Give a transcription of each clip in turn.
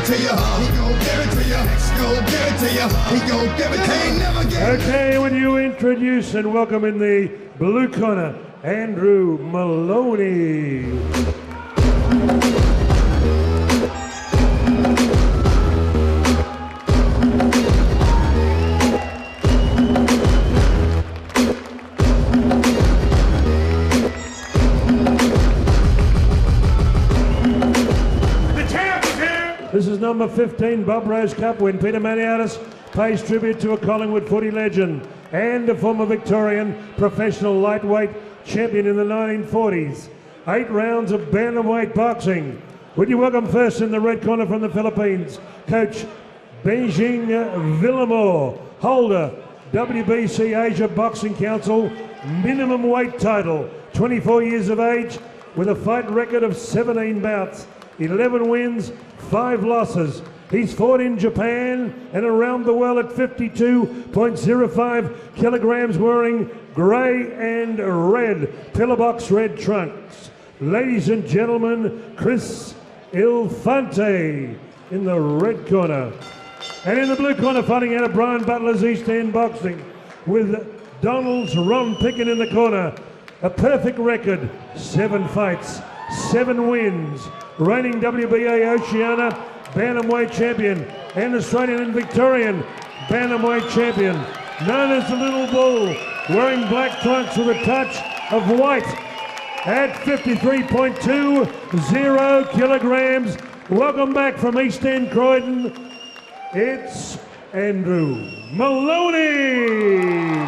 to you. He gon' give it to you. X gon' give it to you. He gon' give it to you. Never give it. Okay, when you introduce and welcome in the blue corner, Andrew Moloney. This is number 15, Bob Rose Cup win. Peter Maniatis pays tribute to a Collingwood footy legend and a former Victorian professional lightweight champion in the 1940s. 8 rounds of bantamweight boxing. Would you welcome first in the red corner from the Philippines, Coach Beijing Villamor, holder, WBC Asia Boxing Council minimum weight title, 24 years of age, with a fight record of 17 bouts, 11 wins, 5 losses. He's fought in Japan and around the world at 52.05 kilograms, wearing grey and red pillowbox red trunks. Ladies and gentlemen, Chris Alfante in the red corner. And in the blue corner, fighting out of Brian Butler's East End Boxing, with Donald's Ron Picken in the corner. A perfect record, 7 fights, 7 wins. Reigning WBA Oceania Bantamweight champion and Australian and Victorian Bantamweight champion. Known as the Little Bull, wearing black trunks with a touch of white at 53.20 kilograms. Welcome back from East End Croydon. It's Andrew Moloney.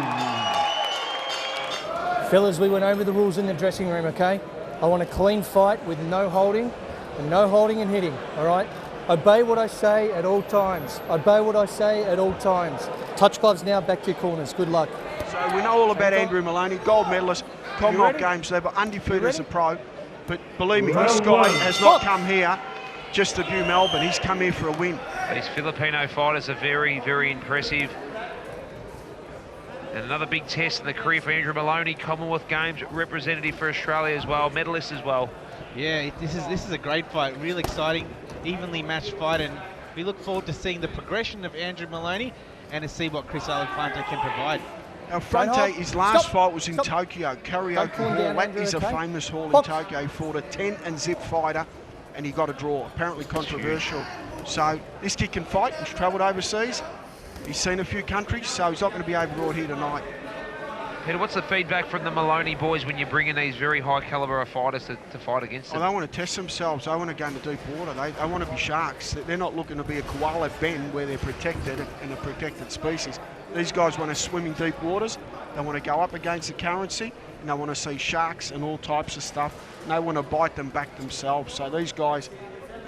Fellas, we went over the rules in the dressing room, okay? I want a clean fight with no holding, and no holding and hitting, all right? Obey what I say at all times. Obey what I say at all times. Touch gloves now, back to your corners. Good luck. So we know all about Andrew Moloney, gold medalist, Commonwealth Games level, undefeated as a pro. But believe me, this guy has not come here just to view Melbourne. He's come here for a win. These Filipino fighters are very, very impressive. And another big test in the career for Andrew Moloney, Commonwealth Games representative for Australia as well, medalist as well. Yeah, this is a great fight, real exciting, evenly matched fight, and we look forward to seeing the progression of Andrew Moloney and to see what Chris Alfante can provide. Alfante, his last fight was in Tokyo, Karaoke Hall. That is a famous hall in Tokyo. He fought a 10 and zip fighter, and he got a draw, apparently controversial. So this kid can fight. He's travelled overseas. He's seen a few countries, so he's not going to be overbrought here tonight. Peter, what's the feedback from the Moloney boys when you bring in these very high caliber of fighters to fight against them? They want to test themselves. They want to go into deep water. They want to be sharks. They're not looking to be a koala bend where they're protected in a protected species. These guys want to swim in deep waters. They want to go up against the currency, and they want to see sharks and all types of stuff. And they want to bite them back themselves. So these guys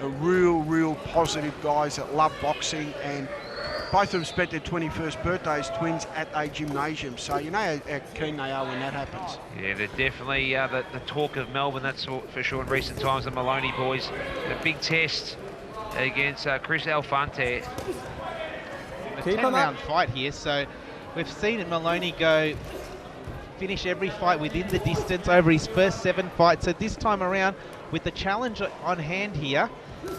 are real positive guys that love boxing, and both of them spent their 21st birthdays twins at a gymnasium, so you know how keen they are when that happens. Yeah, they're definitely the talk of Melbourne, that's for sure, in recent times, the Moloney boys. A big test against Chris Alfante. A 10-round fight here, so we've seen Moloney go finish every fight within the distance over his first 7 fights. So this time around, with the challenge on hand here,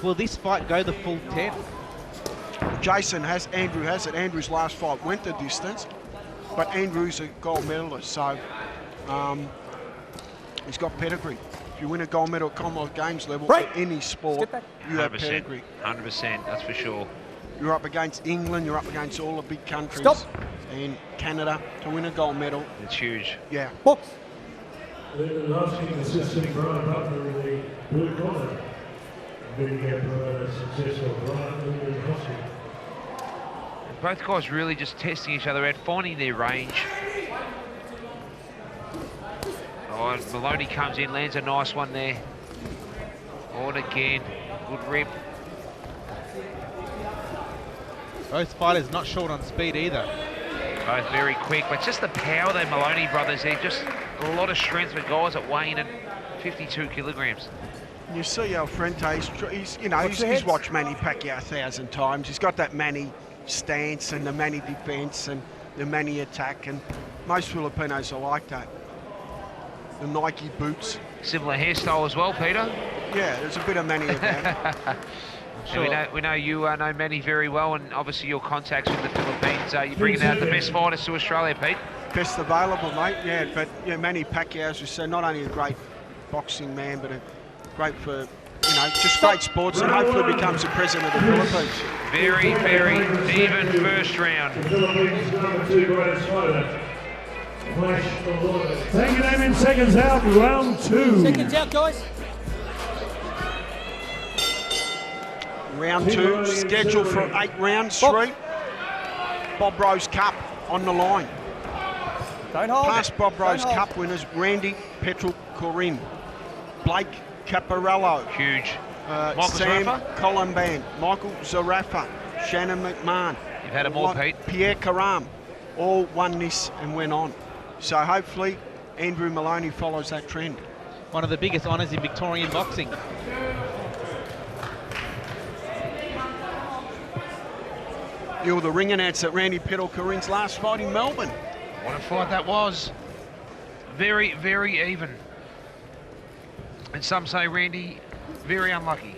will this fight go the full 10? Andrew has it. Andrew's last fight went the distance, but Andrew's a gold medalist, so he's got pedigree. If you win a gold medal at Commonwealth Games level in any sport, you have pedigree. 100%, that's for sure. You're up against England, you're up against all the big countries, and Canada to win a gold medal. It's huge. Yeah. Box. Then asking assistant Brian Butler in the blue corner. Big successful Brian in the hospital. Both guys really just testing each other out, finding their range. Oh, and Moloney comes in, lands a nice one there. Oh, and again, good rip. Both fighters not short on speed either. Both very quick, but just the power of the Moloney brothers, they're just a lot of strength for guys that weigh in at 52 kilograms. You see Alfante, he's watched Manny Pacquiao 1,000 times. He's got that Manny stance and the Manny defense and the Manny attack, and most Filipinos are like that. The Nike boots. Similar hairstyle as well, Peter. Yeah, there's a bit of Manny about. Sure. And we know you know Manny very well, and obviously your contacts with the Philippines. You're bringing out the best fighters to Australia, Pete. Best available, mate. Yeah, but yeah, Manny Pacquiao, as we said, not only a great boxing man, but a great for, you know, just great sports, and hopefully becomes the president of the Philippines. Very, very even first round. The Philippines number 2 greatest fighter. Thank you, Damien. Seconds out, round 2. Seconds out, guys. Round 2, scheduled for 8 rounds, 3. Bob Rose Cup on the line. Don't hold Past it. Bob Don't Rose hold. Cup winners: Randy Petrel Corinne, Blake Caparello, Huge. Michael Sam Zarafa? Colomban, Michael Zarafa, Shannon McMahon. You've had them all, Pete. Pierre Karam, all won this and went on. So hopefully Andrew Moloney follows that trend. One of the biggest honours in Victorian boxing. You're the ring announcer at Randy Petrel Corinne's last fight in Melbourne. What a fight that was. Very, very even. And some say Randy, very unlucky.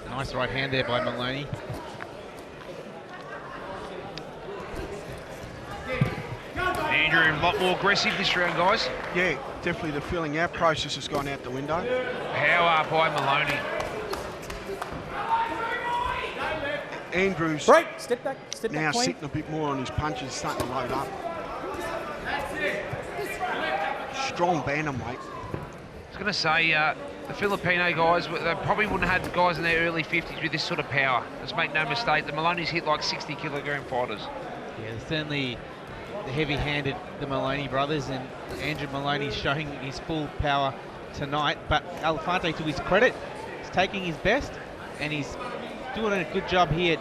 Nice right hand there by Moloney. Andrew, a lot more aggressive this round, guys. Yeah, definitely the filling out process has gone out the window. Power by Moloney. Andrew's Break. Step back. Step now back, clean. sitting a bit more on his punches, starting to load up. Strong bantamweight. I was going to say, the Filipino guys, they probably wouldn't have had guys in their early 50s with this sort of power. Let's make no mistake, the Maloney's hit like 60-kilogram fighters. Yeah, certainly the heavy-handed, the Moloney brothers, and Andrew Moloney's showing his full power tonight. But Alfante, to his credit, is taking his best, and he's doing a good job here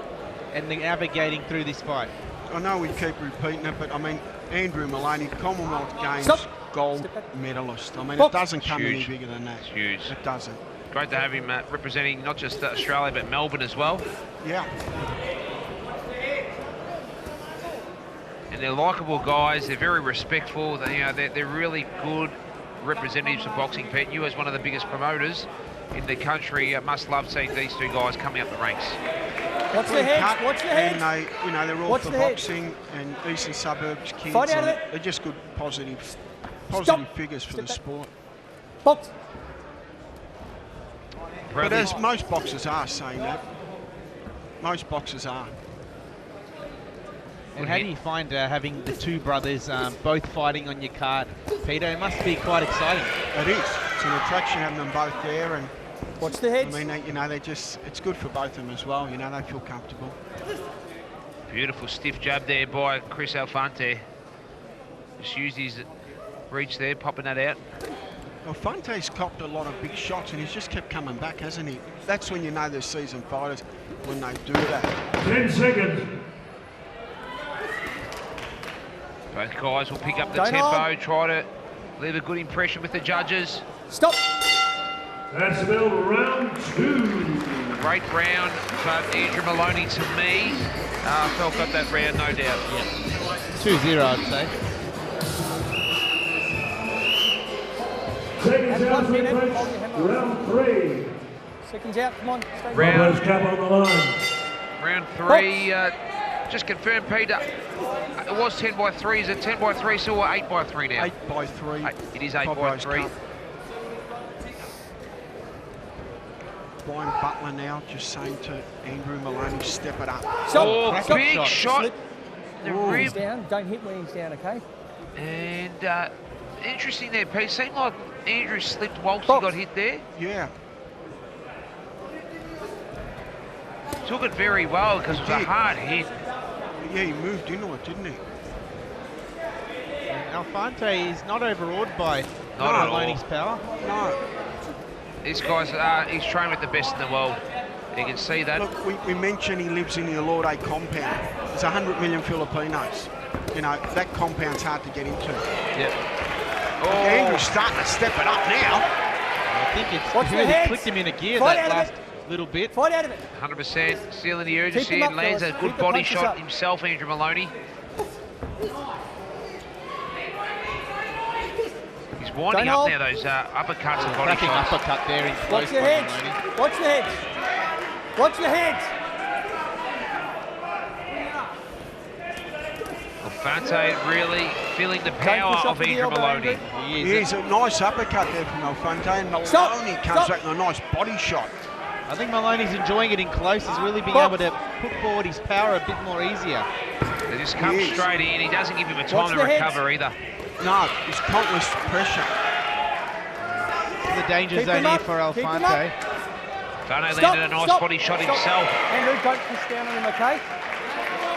and navigating through this fight. I know we keep repeating it, but I mean, Andrew Moloney, Commonwealth Games Stop. gold medalist. I mean, Stop. it doesn't come any Huge. bigger than that. It's huge. It doesn't. Great to have him representing not just Australia, but Melbourne as well. Yeah. And they're likeable guys. They're very respectful. They, you know, they're really good representatives of boxing. Pete, you as one of the biggest promoters in the country must love seeing these two guys coming up the ranks. Watch the Clean heads. cut, Watch the and heads. they, you know, they're all Watch for the head. boxing and eastern suburbs kids. Fight out of and it. They're just good, positive Stop. figures for Step the back. sport. Box. But Bradley, as most boxers are saying that, most boxers are. And how do you find having the two brothers both fighting on your card, Peter? It must be quite exciting. It is. It's an attraction having them both there, and Watch the heads. I mean, you know, they just, it's good for both of them as well. You know, they feel comfortable. beautiful stiff jab there by Chris Alfante. Just used his reach there, popping that out. Well, Fonte's copped a lot of big shots and he's just kept coming back, hasn't he? That's when you know they're seasoned fighters, when they do that. 10 seconds. Both guys will pick up the Don't tempo, hold. try to leave a good impression with the judges. Stop. That's the middle of round 2. Great round, but Andrew Moloney, to me, felt got that round, no doubt. Yeah. 2-0, I'd say. Seconds And out, 1 minute. folks. Hold your hand on. Round 3. Seconds out. Come on. Stay Round- Brothers Cup on the line. Round 3, just confirm, Peter, it was 10 by 3. Is it 10 by 3 still or 8 by 3 now? 8 by 3. It is 8 by Cobro's 3. Cup. Brian Butler now just saying to Andrew Moloney, step it up. Stop. Oh, Stop. big shot. Slip. The He's rib. down. Don't hit when he's down, okay? And interesting there, Pete. Seemed like Andrew slipped whilst he Box. got hit there. Yeah. Took it very well because it was a did. hard hit. Yeah, he moved into it, didn't he? And Alfante is not overawed by Not at all. Moloney's power. No. This guy's, he's trained with the best in the world. You can see that. Look, we mentioned he lives in the Alorde compound. There's 100 million Filipinos. You know, that compound's hard to get into. Yep. Andrew's starting to step it up now. I think it's Watch the really heads. clicked him in a gear Fight that out of last it. little bit. Fight out of it. 100% stealing the Keep urgency him up, and lands a fellas. good Keep the body punches shot up. himself, Andrew Moloney. He's winding Don't up hold. now, those uppercuts and body Cracking shots. uppercut there in close Watch the by heads. Moloney. Watch the heads. Watch the heads. Alfante really feeling the power push off of with the Andrew elbow, Moloney. Andrew. He is. Here's a nice uppercut there from Alfante, and Moloney Stop, comes stop. back with a nice body shot. I think Moloney's enjoying it in close. He's really being Box. able to put forward his power a bit more easier. They just come He is. straight in. He doesn't give him a Watch time to the heads. recover either. No, it's countless pressure. The danger Keep zone him here up, for keep him Alfante. Dane Stop, landed a nice stop, body shot stop. himself. Andrew, don't push down on him, okay?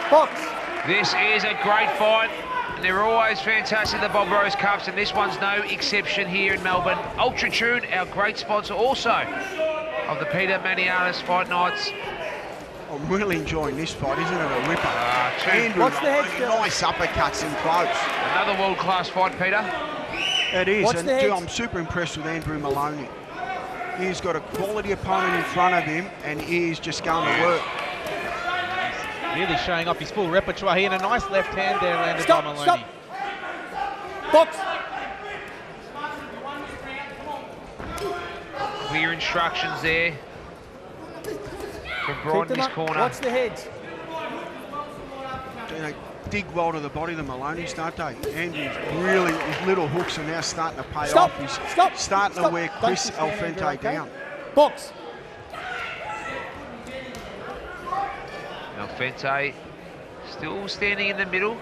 Box. This is a great fight. And they're always fantastic, the Bob Rose Cups, and this one's no exception here in Melbourne. Ultra Tune, our great sponsor also of the Peter Maniatis Fight Nights. I'm really enjoying this fight, isn't it? A ripper. Two. Watch the head, Moloney, Phil. nice uppercuts in close. Another world-class fight, Peter. It is, Watch and the heads. I'm super impressed with Andrew Moloney. He's got a quality opponent in front of him, and he is just going to work. Really showing off his full repertoire here, and a nice left hand there landed by Stop, Moloney. stop. Box. Clear instructions there from Keep Brian in them this up. corner. Watch the heads. They dig well to the body, the Moloney's, don't they? Andrew's really, his little hooks are now starting to pay Stop, off. He's stop, starting stop. to wear Don't Chris push down, Alfante Andrew, okay? down. Box. Alfante still standing in the middle.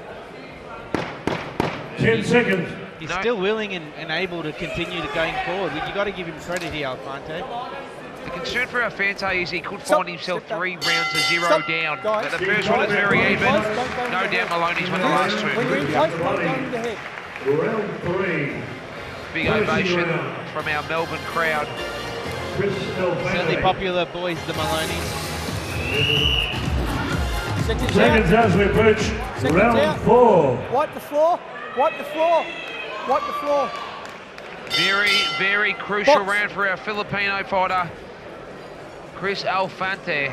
10 seconds. He's No. still willing and able to continue to going forward. You've got to give him credit here, Alfante. The concern for Alfante is he could Stop. find himself Step back. 3 rounds to 0 Stop, down. guys. But the first one is very even. Close, don't go No in the doubt head. Maloney's won the last When you're two. in close, don't go in the head. Round 3. Big Closing ovation round. from our Melbourne crowd. Chris Certainly Alfante. popular boys, the Maloneys. Seconds Seconds out. as we approach Seconds round out. 4. Wipe the floor. Wipe the floor. Wipe the floor. Very, very crucial Box. round for our Filipino fighter, Chris Alfante.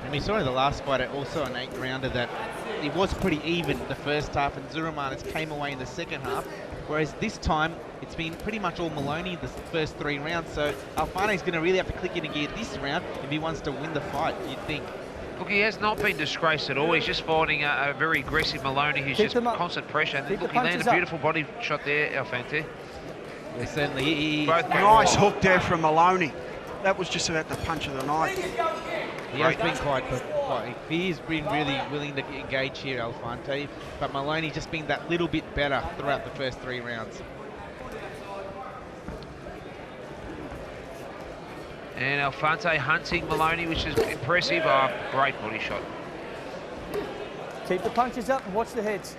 And we saw in the last fight also an 8th rounder that it was pretty even the first half, and Zuramanis came away in the second half. Whereas this time, it's been pretty much all Moloney the first 3 rounds. So Alfante's going to really have to click into gear this round if he wants to win the fight, you'd think. Look, he has not been disgraced at all. He's just fighting a very aggressive Moloney who's Keep just them up. constant pressure. And Keep look, the he landed punches a up. beautiful body shot there, Alfante. Yeah, certainly. He Both Nice hook there from Moloney. That was just about the punch of the night. has been quite. He's been really willing to engage here, Alfante. But Moloney just been that little bit better throughout the first 3 rounds. And Alfante hunting Moloney, which is impressive. Oh, great body shot. Keep the punches up and watch the heads.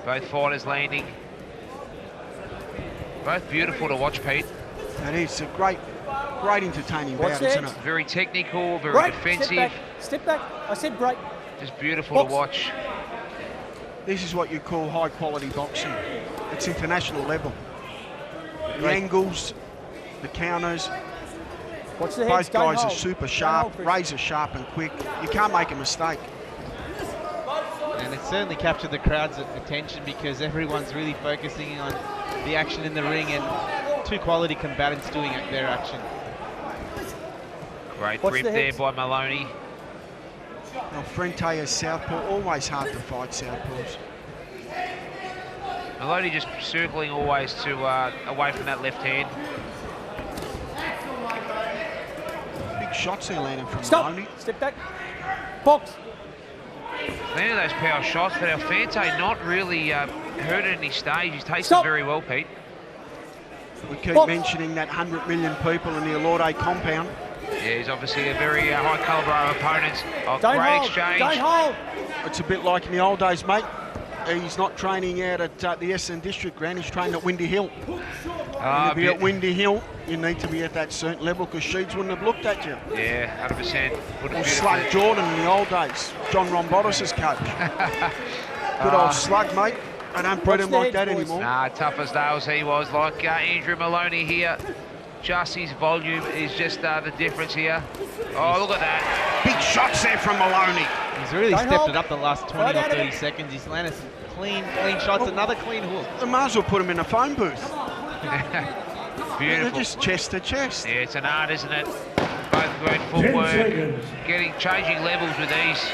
Both fighters landing. Both beautiful to watch, Pete. And it's a great entertaining Watch bout, the isn't heads. it? Very technical, very Break. defensive. Step back. Step back. I said break. Just beautiful Box. to watch. This is what you call high quality boxing. It's international level. The angles, the counters, Watch the heads. both Don't guys are hold. super Don't sharp, hold, Chris. razor sharp and quick. You can't make a mistake. And it certainly captured the crowd's attention because everyone's really focusing on the action in the ring and 2 quality combatants doing their action. Great Watch grip the there heads. by Moloney. Alfante is southpaw, always hard to fight southpaws. Moloney just circling always to away from that left hand. Big shots there landing from Stop. Moloney. Step back. Box. Landing those power shots, but Alfante not really hurt at any stage. He's taken Stop. them very well, Pete. We keep Box. mentioning that 100 million people in the Alorde compound. Yeah, he's obviously a very high calibre of opponent. Oh, Don't great hold. exchange. Don't hold. It's a bit like in the old days, mate. He's not training out at the Essendon District Ground, he's training at Windy Hill. Ah, To be at Windy Hill, you need to be at that certain level because Sheeds wouldn't have looked at you. Yeah, 100%. Or Slug Jordan in the old days, John Rombotis' coach. Good old Slug, mate. I don't breed Watch him the like heads, that boys. anymore. Nah, tough as nails he was. Like Andrew Moloney here. Just his volume is just the difference here. Oh, look at that. Big shots there from Moloney. He's really Don't stepped hold. it up the last 20 Right or out of 30 it. seconds. He's landed some clean shots, another clean hook. They might as well put him in a phone booth. Beautiful. They're just chest to chest. Yeah, it's an art, isn't it? Both great 10 footwork, seconds. changing levels with ease.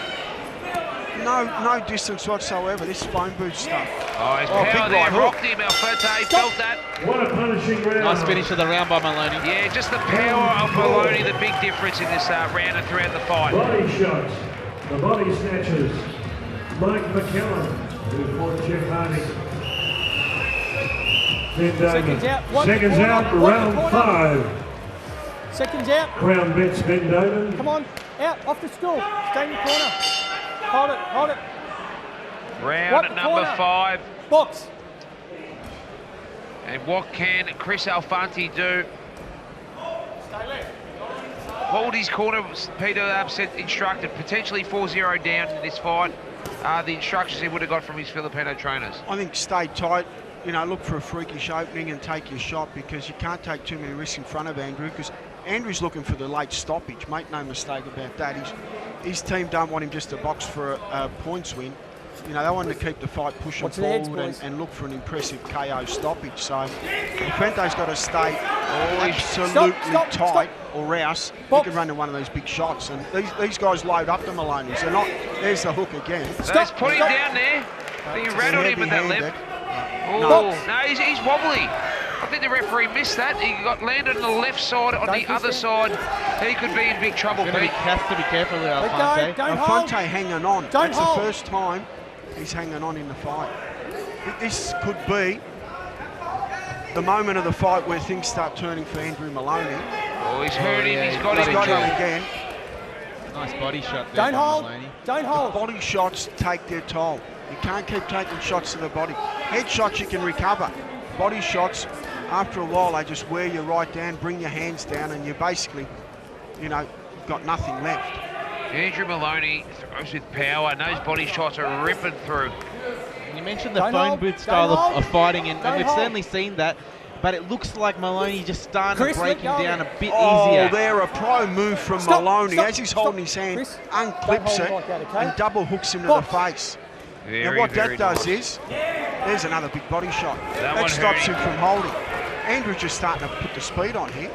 No distance whatsoever. This phone booth stuff. Oh, his big power there right hook. rocked him, Alfante, felt that. What a punishing round. Nice finish of the round by Moloney. Yeah, just the power of Moloney, the big difference in this round and throughout the fight. Body shots. The body snatches. Mike McKellen, who fought Jeff Hardy. Ben Damon. Seconds out. One Seconds corner, out, one round corner. 5. Seconds out. Crown bets Ben Damon. Come on. Out. Off the stool. Stay in the corner. Hold it. Hold it. Round What number corner? 5. Box. And what can Chris Alfante do? What would his corner, Peter said, instructed, potentially 4-0 down in this fight? The instructions he would have got from his Filipino trainers. I think stay tight. You know, look for a freakish opening and take your shot, because you can't take too many risks in front of Andrew, because Andrew's looking for the late stoppage. Make no mistake about that. His team don't want him just to box for a points win. You know, they want to keep the fight pushing Watch the heads, forward boys. and look for an impressive KO stoppage. So Alfante's got to stay absolutely Stop, tight, or else he can run to one of these big shots. And these guys load up the Moloney's. They're not. There's the hook again. Let's put him down there. I think he rattled him with that left. Oh, no, he's wobbly. I think the referee missed that. He got landed on the left side. On the other side, he could be in big trouble, Pete. Has to be careful with Let Alfante. go. Don't hold. Alfante hanging on. Don't That's hold. the first time he's hanging on in the fight. This could be the moment of the fight where things start turning for Andrew Moloney. Oh, he's hurt him. He's got He's him. got him again. Nice body shot there Don't by hold. Moloney. Don't hold. Body shots take their toll. You can't keep taking shots to the body. Head shots you can recover. Body shots, after a while, they just wear you right down, bring your hands down, and you basically, you know, got nothing left. Andrew Moloney throws with power, and those body shots are ripping through. You mentioned the Don't phone hold. booth Don't style hold. of fighting, and Don't we've hold. certainly seen that. But it looks like Moloney just starting Chris, to break him let go. down a bit Oh, easier. they're a pro move from Stop, Moloney. stop, As he's stop. holding his hand, Chris, unclips don't hold it like that, okay? and double hooks him to Box. the face. Very, Now what very that does nice. is, there's another big body shot. That That one stops hurt him from holding. Andrew's just starting to put the speed on here.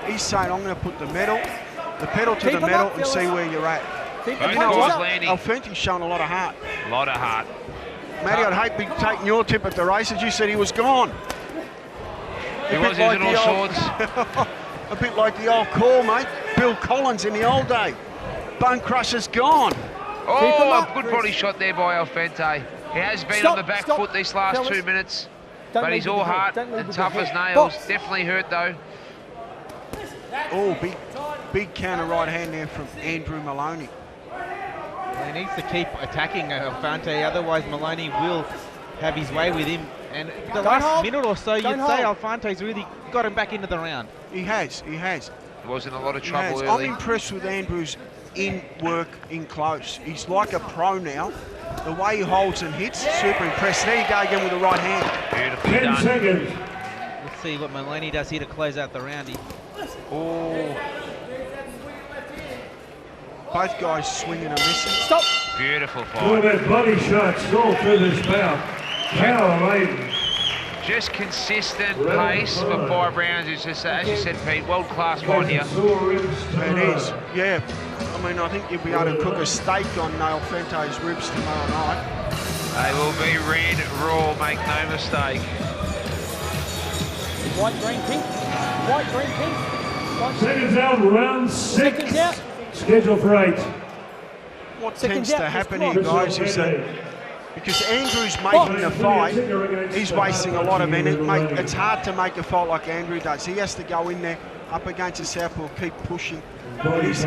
He's saying, I'm going to put the pedal to Keep the 'em metal up, and see fellas. where you're at. Keep Both the You know punches guys up. landing. Alfante's showing a lot of heart. A lot of heart. Matty, I'd hate to be taking your tip at the races. You said he was gone. He A was bit like using all the old- sorts. A bit like the old call, mate. Bill Collins in the old day. Bone Crusher's gone. Keep 'em Oh, up, a good Chris. body shot there by Alfante. He has been Stop, on the back stop, foot these last fellas. 2 minutes. Don't But lead he's with all the head. heart Don't lead and with the tough as head. nails. Box. Definitely hurt though. Oh, big counter right hand there from Andrew Moloney. He needs to keep attacking Alfante, otherwise Moloney will have his way with him. And the last hold. minute or so, Don't you'd say hold. Alfante's really got him back into the round. He has. He was in a lot of He trouble has. I'm early. impressed with Andrew's in work, in close. He's like a pro now. The way he holds and hits, super impressed. There you go again with the right hand. Beautifully 10 done. seconds. Let's see what Moloney does here to close out the round. Oh, Both guys swinging and missing. Stop. beautiful Look fight. at that body shots all through this bout. Power laden. Just consistent pace for 5 rounds. It's just, as you said, Pete, world-class fight here. Sore ribs It tomorrow. is, yeah. I mean, I think you'll be able to cook a steak on Alfante's ribs tomorrow night. They will be red raw, make no mistake. White, green, pink. White, green, pink. White, Seconds out, round 6. Seconds out. Scheduled for 8. What Seconds tends to out, happen just here, come on. guys, is that because Andrew's making the fight, he's wasting a lot of energy. Mate, it's hard to make a fight like Andrew does. He has to go in there up against the southpaw, keep pushing. His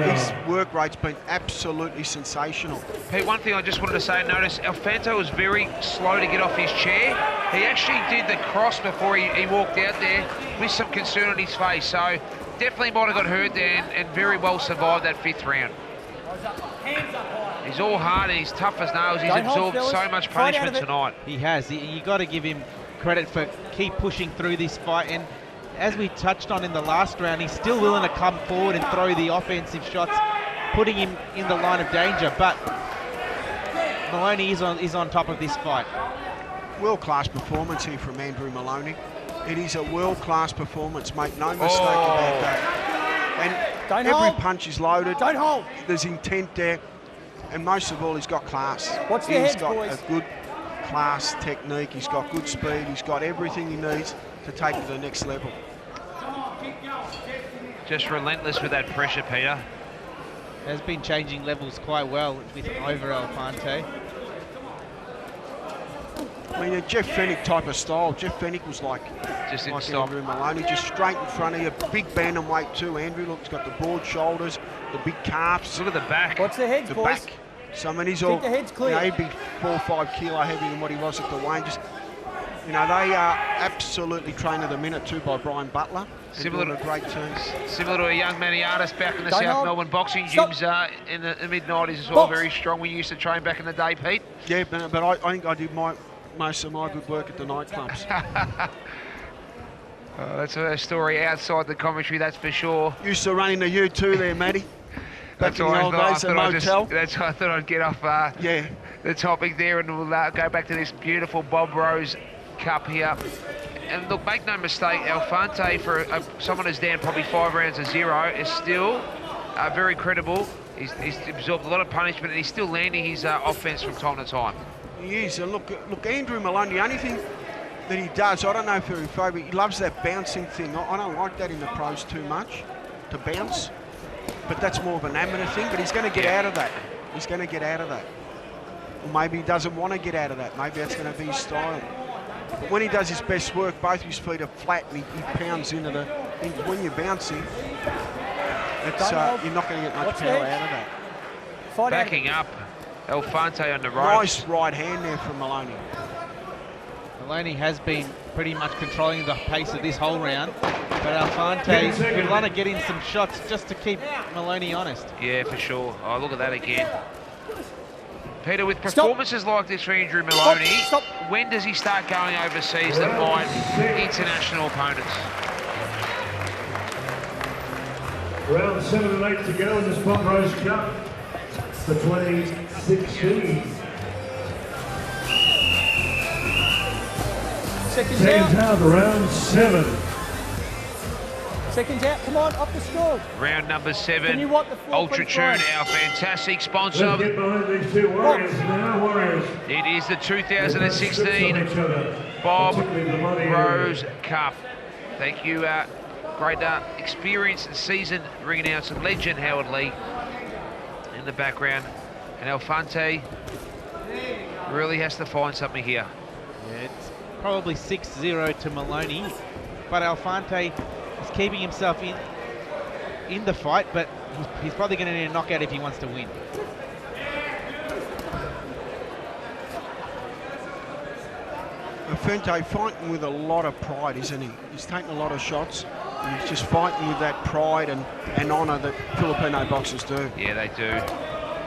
work rate's been absolutely sensational. Pete, one thing I just wanted to say, notice Alfante was very slow to get off his chair. He actually did the cross before he walked out there with some concern on his face. So definitely might have got hurt there and very well survived that 5th round. He's all hard and he's tough as nails. He's Don't hold, absorbed fellas. so much Fight out punishment of it. tonight. He has. You got to give him credit for keep pushing through this fight. And as we touched on in the last round, he's still willing to come forward and throw the offensive shots, putting him in the line of danger. But Moloney is on top of this fight. World-class performance here from Andrew Moloney. It is a world-class performance, make no mistake about that. And every punch is loaded. Don't hold. There's intent there. And most of all, he's got class. Watch the heads, boys. He's got a good class technique. He's got good speed. He's got everything he needs to take it to the next level. Just relentless with that pressure, Peter. Has been changing levels quite well with over Alfante. I mean, a Jeff Fennick type of style. Jeff Fennick was like Andrew Moloney, just straight in front of you. Big bantamweight too. Andrew, look, he's got the broad shoulders, the big calves. Look at the back. Watch the heads, boys. Back. So, I mean, he's all, the heads clear. You know, he'd be 4 or 5 kilo heavier than what he was at the weigh. Just, you know, they are absolutely trained at the minute too by Brian Butler. Similar to a great team. Similar to a young Maniatis back in the Don't South hold. Melbourne boxing Stop. gyms in the mid-90s as well. Box. Very strong. We used to train back in the day, Pete. Yeah, but I think I did most of my good work at the nightclubs. That's a story outside the commentary, that's for sure. Used to run into you too there, Matty. Back That's in all the I old thought. days at Motel. That's why I thought I'd get off the topic there, and we'll go back to this beautiful Bob Rose Cup here. And look, make no mistake, Alfante, for someone who's down probably 5 rounds to 0, is still very credible. He's absorbed a lot of punishment, and he's still landing his offense from time to time. He is, and look, Andrew Moloney, the only thing that he does, I don't know if you're in favour, he loves that bouncing thing. I don't like that in the pros too much, to bounce. But that's more of an amateur thing, but he's going to get out of that. He's going to get out of that. Or maybe he doesn't want to get out of that. Maybe that's going to be his style. But when he does his best work, both his feet are flat and he pounds into the... When you're bouncing, it's, you're not going to get much power out of that. Backing up, Alfante on the ropes. Nice right hand there from Moloney. Moloney has been pretty much controlling the pace of this whole round, but Alfante's been trying to get in some shots just to keep Moloney honest. Yeah, for sure. Oh, look at that again. Peter, with performances like this for Andrew Moloney, when does he start going overseas to fight international opponents? Round 7 and 8 to go in this Bob Rose Cup for 2016. Seconds Seconds out. out, round 7. Seconds out. Come on, up the score. Round number 7, Can you wipe the floor, Ultra please, Tune, Brian? our fantastic sponsor. Let's get behind these two warriors now, warriors. It is the 2016 Bob Rose Cup. Thank you, great experienced and seasoned ring announcer, legend Howard Lee in the background. And Alfante really has to find something here. Yeah, it's probably 6-0 to Moloney, but Alfante is keeping himself in the fight, but he's probably going to need a knockout if he wants to win. Alfante fighting with a lot of pride, isn't he? He's taking a lot of shots, and he's just fighting with that pride and honour that Filipino boxers do. Yeah, they do.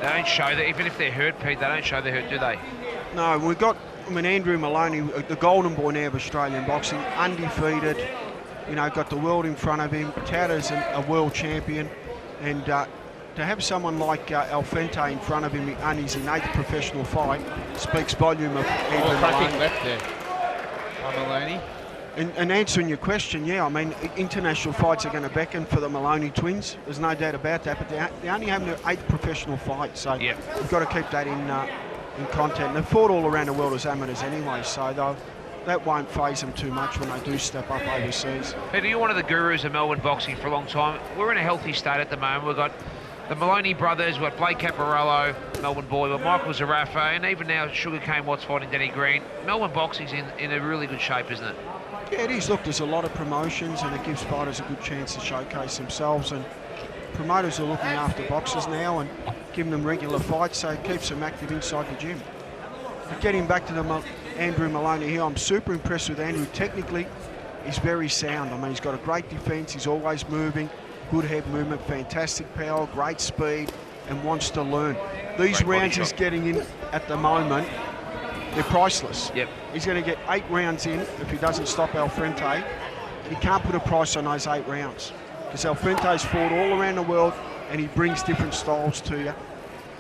They don't show that, even if they're hurt, Pete, they don't show they're hurt, do they? No, we've got, I mean, Andrew Moloney, the golden boy now of Australian boxing, undefeated, you know, got the world in front of him, touted as a world champion, and to have someone like Alfante in front of him on his 8th professional fight speaks volume of Andrew Moloney. Left there by Moloney. And answering your question, yeah, I mean, international fights are going to beckon for the Moloney twins. There's no doubt about that, but they only have their 8th professional fight, so we've got to keep that in content. And they've fought all around the world as amateurs anyway, so that won't faze them too much when they do step up overseas. Peter, you're one of the gurus of Melbourne boxing for a long time. We're in a healthy state at the moment. We've got the Moloney brothers, we've got Blake Caporello, Melbourne boy, we've got Michael Zarafa, and even now Sugarcane Watts fighting Danny Green. Melbourne boxing's in a really good shape, isn't it? Yeah, it is. Look, there's a lot of promotions and it gives fighters a good chance to showcase themselves, and promoters are looking after boxers now and giving them regular fights, so it keeps them active inside the gym. But getting back to Andrew Moloney here, I'm super impressed with Andrew. Technically, he's very sound. I mean, he's got a great defence, he's always moving, good head movement, fantastic power, great speed, and wants to learn. These rounds he's getting in at the moment, they're priceless. Yep. He's going to get 8 rounds in if he doesn't stop Alfante. He can't put a price on those 8 rounds because Alfante's fought all around the world and he brings different styles to you.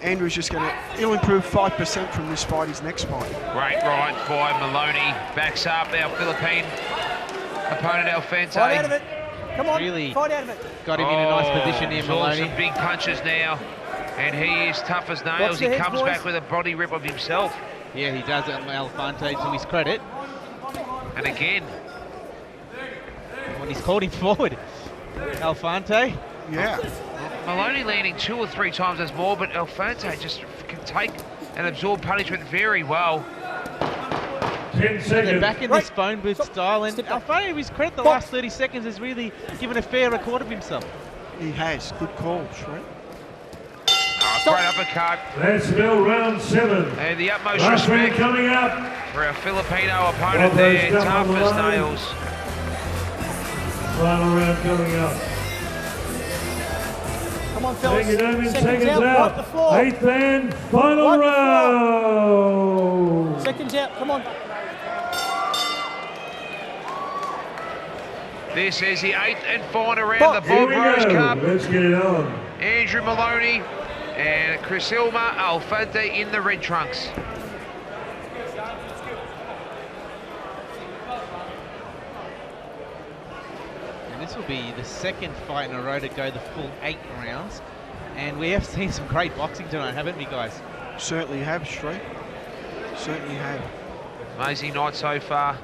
Andrew's just going to, he'll improve 5% from this fight, his next fight. Great right by Moloney. Backs up our Philippine opponent, Alfante. Fight out of it. Come on, Really fight out of it. got him in a nice position here, Saw Moloney. some big punches now. And he is tough as nails. Watch the He heads, comes boys. back with a body rip of himself. Yeah, he does it, Alfante, to his credit. And again, When he's called him forward. Alfante. Yeah. Moloney landing 2 or 3 times as more, but Alfante just can take and absorb punishment very well. 10 They're seconds. back in this phone booth style, and Step back. Alfante, to his credit, the Box. last 30 seconds has really given a fair record of himself. He has. Good call, Shrek. Great uppercut. Let's go round 7. And the utmost Last round respect coming up. for our Filipino opponent Well, there. those Tough double as line. nails. Final round coming up. Come on, fellas. Take it over in Seconds seconds out. Wipe the out. floor. 8th and final Wipe the round. Seconds out. Come on. This is the 8th and final round Box. of the Here Bob we Rose go. Cup. Let's get it on. Andrew Moloney and Chris Ilma Alfante in the red trunks. And this will be the second fight in a row to go the full 8 rounds. And we have seen some great boxing tonight, haven't we, guys? Certainly have, Shrek. Certainly have. Amazing night so far.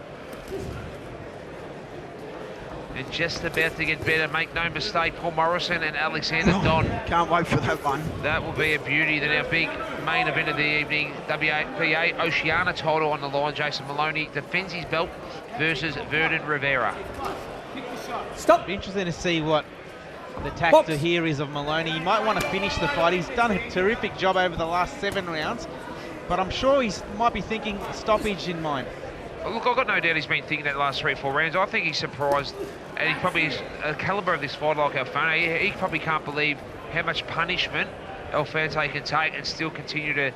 And just about to get better. Make no mistake, Paul Morrison and Alexander Don. Can't wait for that one. That will be a beauty. Then our big main event of the evening, WPA Oceania title on the line. Jason Moloney defends his belt versus Vernon Rivera. Stop. Be interesting to see what the Box. tactic here is of Moloney. He might want to finish the fight. He's done a terrific job over the last 7 rounds, but I'm sure he might be thinking stoppage in mind. Well, look, I've got no doubt he's been thinking that last 3 or 4 rounds. I think he's surprised, and he probably is a calibre of this fight like Alfante. He probably can't believe how much punishment Alfante can take and still continue to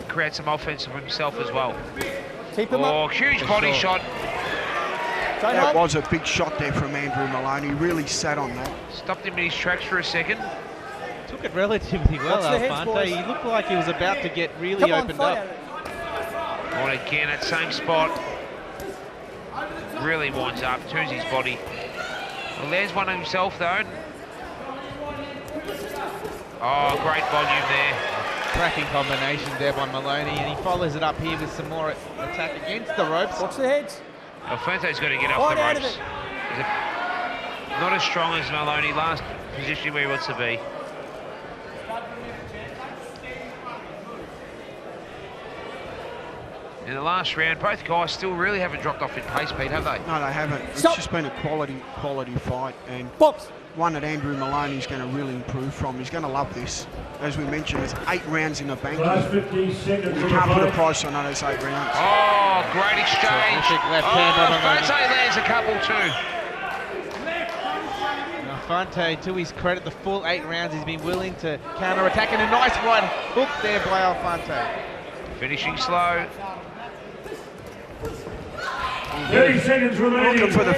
create some offense for himself as well. Keep him Oh, up. huge body shot. Don't That hold. was a big shot there from Andrew Moloney. Really sat on that. Stopped him in his tracks for a second. Took it relatively well, Watch the heads, Alfante. boys. He looked like he was about to get really Come on, opened fight up. out of it. And again, that same spot. Really winds up, turns his body. Well, there's one himself though. Oh, great volume there. Cracking combination there by Moloney, and he follows it up here with some more attack against the ropes. Watch the heads. Alfante's got to get off Fight the out of ropes. it. He's not as strong as Moloney. Last position where he wants to be. In the last round, both guys still really haven't dropped off in pace, Pete, have they? No, they haven't. It's Stop. just been a quality fight, and Box. one that Andrew Moloney's going to really improve from. He's going to love this. As we mentioned, there's 8 rounds in the bank. Last 15 seconds You of the can't put a fight. price on those 8 rounds. Oh, great exchange. Terrific left hand by Moloney. Alfante lands a couple too. Alfante, to his credit, the full 8 rounds he's been willing to counter-attack, and a nice right hook there by Alfante. Finishing slow. 30 seconds remaining. Looking for the